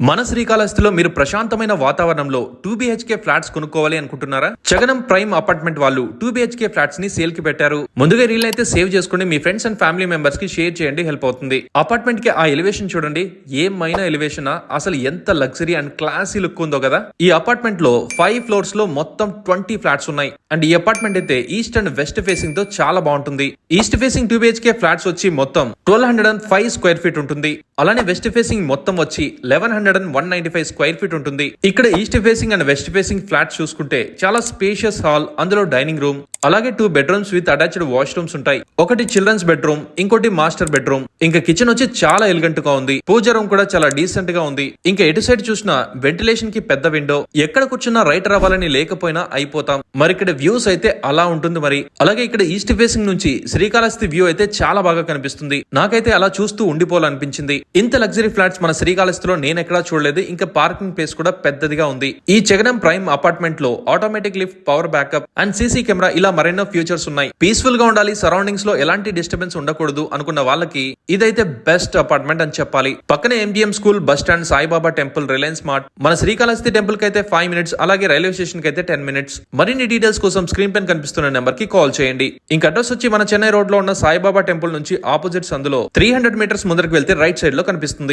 మన శ్రీకాళహస్తిలో మీరు ప్రశాంతమైన వాతావరణంలో 2BHK ఫ్లాట్స్ కొనుక్కోవాలి అనుకుంటున్నారా? జగనం ప్రైమ్ అపార్ట్మెంట్ వాళ్ళు 2BHK ఫ్లాట్స్ ని సేల్ కి పెట్టారు. ముందుగా రీల్ అయితే సేవ్ చేసుకోండి, మీ ఫ్రెండ్స్ అండ్ ఫ్యామిలీ మెంబర్స్ కి షేర్ చేయండి, హెల్ప్ అవుతుంది. అపార్ట్మెంట్ కి ఆ ఎలివేషన్ చూడండి, ఏమైనా ఎలివేషన్, అసలు ఎంత లగ్జరీ అండ్ క్లాసీ లుక్ ఉందో కదా. ఈ అపార్ట్మెంట్ లో 5 ఫ్లోర్స్ లో మొత్తం 20 ఫ్లాట్స్ ఉన్నాయి. అండ్ ఈ అపార్ట్మెంట్ అయితే ఈస్ట్ అండ్ వెస్ట్ ఫేసింగ్ తో చాలా బాగుంటుంది. ఈస్ట్ ఫేసింగ్ 2BHK ఫ్లాట్స్ వచ్చి మొత్తం 1205 స్క్వేర్ ఫీట్ ఉంటుంది. అలానే వెస్ట్ ఫేసింగ్ మొత్తం వచ్చి 1195 స్క్వేర్ ఫీట్ ఉంటుంది. ఇక్కడ east facing and west facing flats చూసుకుంటే చాలా స్పేషియస్ హాల్, అందులో డైనింగ్ రూమ్, అలాగే 2 బెడ్రూమ్స్ విత్ అటాచ్డ్ వాష్రూమ్స్ ఉంటాయి. ఒకటి చిల్డ్రన్స్ బెడ్రూమ్, ఇంకోటి మాస్టర్ బెడ్రూమ్. ఇంకా కిచెన్ వచ్చి చాలా ఎలిగెంట్ గా ఉంది. పూజ రూమ్ కూడా చాలా డీసెంట్ గా ఉంది. ఇంకా ఎటు సైడ్ చూసినా వెంటిలేషన్ కి పెద్ద విండో, ఎక్కడ కూర్చున్నా రైట్ రావాలని లేకపోయినా అయిపోతాం. మరి ఇక్కడ వ్యూస్ అయితే అలా ఉంటుంది. మరి అలాగే ఇక్కడ ఈస్ట్ ఫేసింగ్ నుంచి శ్రీకాళహస్తి వ్యూ అయితే చాలా బాగా కనిపిస్తుంది. నాకైతే అలా చూస్తూ ఉండిపోవాలనిపించింది. ఇంత లగ్జరీ ఫ్లాట్స్ మన శ్రీకాళహస్తిలో నేను ఎక్కడా చూడలేదు. ఇంకా పార్కింగ్ ప్లేస్ కూడా పెద్దదిగా ఉంది. ఈ జగనం ప్రైమ్ అపార్ట్మెంట్ లో automatic lift, power backup and CC camera, ఇలా మరెన్నో ఫ్యూచర్స్ ఉన్నాయి. పీస్ఫుల్ గా ఉండాలి, సరౌండింగ్స్ లో ఎలాంటి డిస్టర్బెన్స్ ఉండకూడదు అనుకున్న వాళ్ళకి ఇదైతే బెస్ట్ అపార్ట్మెంట్ అని చెప్పాలి. పక్కనే MGM school, bus stand, Saibaba temple, Reliance mart, మన శ్రీకాళహస్తి టెంపుల్ కి అయితే 5 మినిట్స్, అలాగే రైల్వే స్టేషన్ కి అయితే 10 మినిట్స్. మరిన్ని డీటెయిల్స్ కోసం స్క్రీన్ పైన కనిపిస్తున్న నెంబర్ కి కాల్ చేయండి. ఇంకా అడ్రస్ వచ్చి మన చెన్నై రోడ్ లో ఉన్న సాయిబాబా టెంపుల్ నుంచి ఆపోజిట్ సందులో 300 మీటర్స్ ముందరికి వెళ్తే రైట్ సైడ్ లో కనిపిస్తుంది.